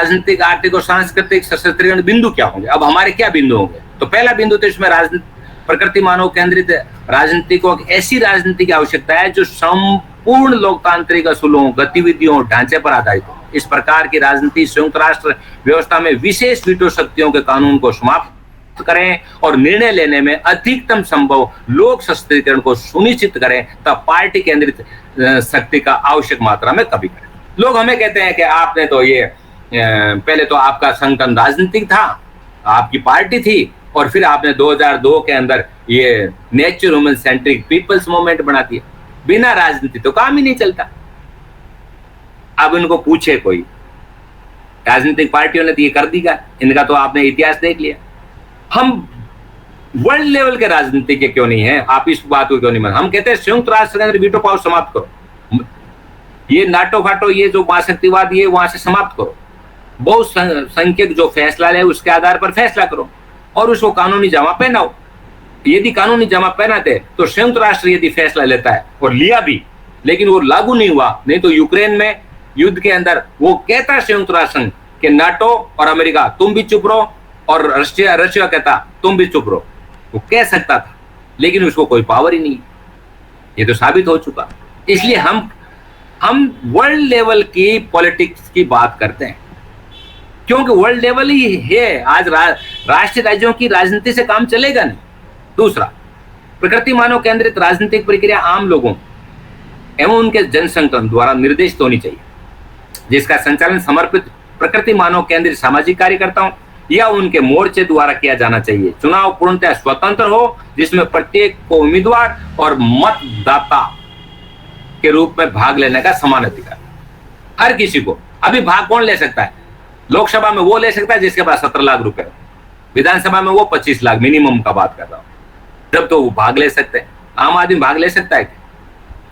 राजनीतिक, आर्थिक और सांस्कृतिक सशस्त्रीकरण बिंदु क्या होंगे? अब हमारे क्या बिंदु होंगे? तो पहला बिंदु तो इसमें प्रकृति मानव केंद्रित राजनीति को ऐसी राजनीति की आवश्यकता है जो संपूर्ण लोकतांत्रिक असूलों, गतिविधियों, ढांचे पर आधारित हो। इस प्रकार की राजनीति संयुक्त राष्ट्र व्यवस्था में विशेष वीटो शक्तियों के कानून को समाप्त करें और निर्णय लेने में अधिकतम संभव लोक सशस्त्रीकरण को सुनिश्चित करें, तब पार्टी केंद्रित शक्ति का आवश्यक मात्रा में कमी करें। लोग हमें कहते हैं कि आपने तो ये पहले तो आपका संगठन राजनीतिक था, आपकी पार्टी थी, और फिर आपने 2002 के अंदर ये nature human centric people's movement बना दिया। बिना राजनीति तो काम ही नहीं चलता। अब इनको पूछे कोई, राजनीतिक पार्टियों ने तो ये कर दिया, इनका तो आपने इतिहास देख लिया। हम वर्ल्ड लेवल के राजनीति के क्यों नहीं है? आप इस बात को क्यों नहीं मान? हम कहते हैं संयुक्त राष्ट्र के अंदर वीटो पावर समाप्त करो, ये नाटो फाटो, ये जो महाशक्तिवाद, ये वहां से समाप्त करो। बहुत संख्यक जो फैसला ले उसके आधार पर फैसला करो और उसको कानूनी जमा पहनाओ। यदि कानूनी जमा पहनाते तो संयुक्त राष्ट्र यदि फैसला लेता है, और लिया भी, लेकिन वो लागू नहीं हुआ, नहीं तो यूक्रेन में युद्ध के अंदर वो कहता संयुक्त राष्ट्र कि नाटो और अमेरिका तुम भी चुप रहो, और रशिया कहता तुम भी चुप रहो। वो कह सकता था, लेकिन उसको कोई पावर ही नहीं। ये तो साबित हो चुका। इसलिए हम वर्ल्ड लेवल की पॉलिटिक्स की बात करते हैं, क्योंकि वर्ल्ड लेवल ही है। आज राष्ट्रीय राज्यों की राजनीति से काम चलेगा नहीं। दूसरा, प्रकृति मानव केंद्रित राजनीतिक प्रक्रिया आम लोगों एवं उनके जनसंगठन द्वारा निर्देशित होनी चाहिए, जिसका संचालन समर्पित प्रकृति मानव केंद्रित सामाजिक कार्यकर्ताओं या उनके मोर्चे द्वारा किया जाना चाहिए। चुनाव पूर्णतः स्वतंत्र हो, जिसमें प्रत्येक को उम्मीदवार और मतदाता के रूप में भाग लेने का समान अधिकार। हर किसी को। अभी भाग कौन ले सकता है? लोकसभा में वो ले सकता है जिसके पास 17 लाख रुपए, विधानसभा में वो 25 लाख मिनिमम का बात कर रहा हूं, जब तो वो भाग ले सकते हैं। आम आदमी भाग ले सकता है?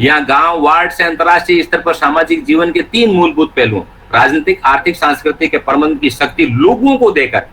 यहाँ गांव, वार्ड से अंतर्राष्ट्रीय स्तर पर सामाजिक जीवन के 3 मूलभूत पहलुओं, राजनीतिक, आर्थिक, सांस्कृतिक के प्रबंधन की शक्ति लोगों को देकर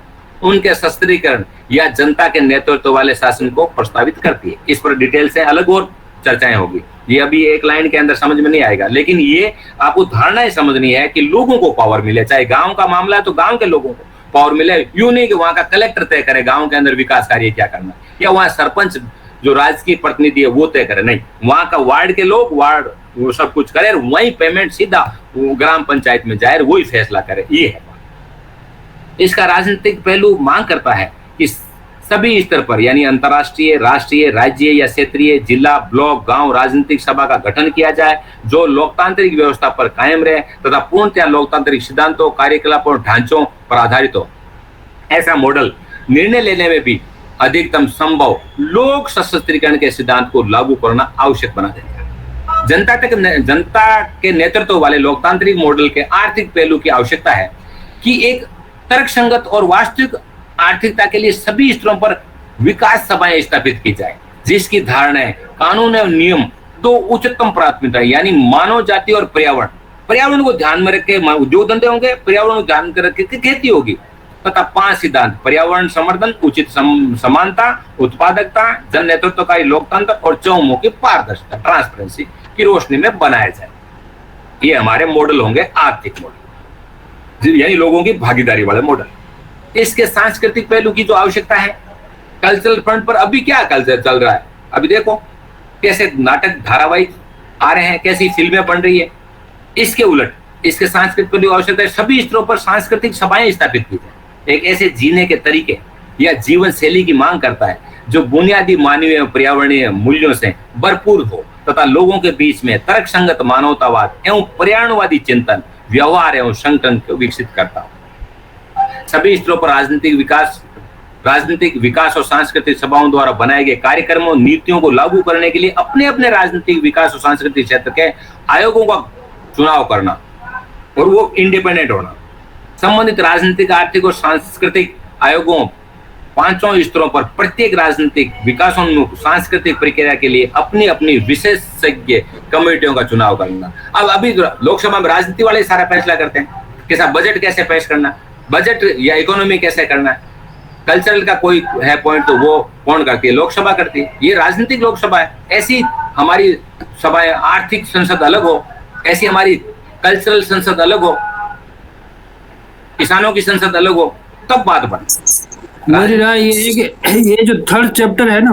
उनके सशस्त्रीकरण या जनता के नेतृत्व वाले शासन को प्रस्तावित करती है। इस पर डिटेल से अलग और चर्चाएं होगी, ये अभी एक लाइन के अंदर समझ में नहीं आएगा, लेकिन ये आपको धारणा ही समझनी है कि लोगों को पावर मिले। चाहे गांव का मामला है तो गांव के लोगों को पावर मिले। यूं नहीं कि वहां का कलेक्टर तय करे गांव के अंदर विकास कार्य क्या करना, या वहां सरपंच जो राजकीय प्रतिनिधि है वो तय करे। नहीं, वहां का वार्ड के लोग, वार्ड वो सब कुछ करे, वही पेमेंट सीधा ग्राम पंचायत में जाए, वही फैसला करे। ये है इसका राजनीतिक पहलू मांग करता है कि सभी स्तर पर, यानी अंतर्राष्ट्रीय, राष्ट्रीय, राज्य या क्षेत्रीय, जिला, ब्लॉक, गांव राजनीतिक सभा का गठन किया जाए, जो लोकतांत्रिक व्यवस्था पर कायम रहे तथा पूर्णतः लोकतांत्रिक सिद्धांतों, कार्यकलापों और ढांचों पर आधारित हो। ऐसा मॉडल निर्णय लेने में भी अधिकतम संभव लोक सशस्त्रीकरण के सिद्धांत को लागू करना आवश्यक बना देता है। जनता के नेतृत्व वाले लोकतांत्रिक मॉडल के आर्थिक पहलू की आवश्यकता है कि एक तर्कसंगत और वास्तविक आर्थिकता के लिए सभी स्तरों पर विकास सभाएं स्थापित की जाए, जिसकी धारणाएं, कानून एवं नियम दो उच्चतम प्राथमिकता, यानी मानव जाति और पर्यावरण को ध्यान में रख के उद्योग धंधे होंगे, पर्यावरण को ध्यान में रख के खेती होगी, तथा 5 सिद्धांत, पर्यावरण संवर्धन, उचित समानता, उत्पादकता, जन नेतृत्वकारी लोकतंत्र और चहुमुखी पारदर्शिता, ट्रांसपेरेंसी की रोशनी में बनाया जाए। ये हमारे मॉडल होंगे, आर्थिक मॉडल, यानी लोगों की भागीदारी वाले मॉडल। इसके सांस्कृतिक पहलू की जो आवश्यकता है, कल्चरल फ्रंट पर अभी क्या कल्चर चल रहा है? अभी देखो कैसे नाटक, धारावाहिक आ रहे हैं, कैसी फिल्में बन रही है। इसके उलट इसके सांस्कृतिक पहलू आवश्यकता है सभी स्तरों पर सांस्कृतिक सभाएं स्थापित की जाए। एक ऐसे जीने के तरीके या जीवन शैली की मांग करता है जो बुनियादी मानवीय एवं पर्यावरणीय मूल्यों से भरपूर हो तथा लोगों के बीच में तर्कसंगत मानवतावाद एवं पर्यावरणवादी चिंतन, व्यवहार एवं संगठन को विकसित करता हो। सभी स्तरों पर राजनीतिक विकास और सांस्कृतिक सभाओं द्वारा बनाए गए कार्यक्रमों, नीतियों को लागू करने के लिए अपने अपने राजनीतिक विकास और सांस्कृतिक क्षेत्र के आयोगों का चुनाव करना और वो इंडिपेंडेंट होना। संबंधित राजनीतिक, आर्थिक और सांस्कृतिक आयोगों 5 स्तरों पर प्रत्येक राजनीतिक विकासोन्मुख सांस्कृतिक प्रक्रिया के लिए अपनी अपनी विशेषज्ञ कमेटियों का चुनाव करना। अब अभी लोकसभा में राजनीति वाले सारा फैसला करते हैं कि साहब बजट कैसे पेश करना, बजट या इकोनॉमी कैसे करना है। कल्चरल का कोई है पॉइंट तो वो कौन करती है? लोकसभा करती है। ये राजनीतिक लोकसभा है। ऐसी हमारी सभाएं, आर्थिक संसद अलग हो, ऐसी हमारी कल्चरल संसद अलग हो। किसानों की संसद अलग हो, तब बात बने। मेरी राय ये है कि ये जो थर्ड चैप्टर है ना,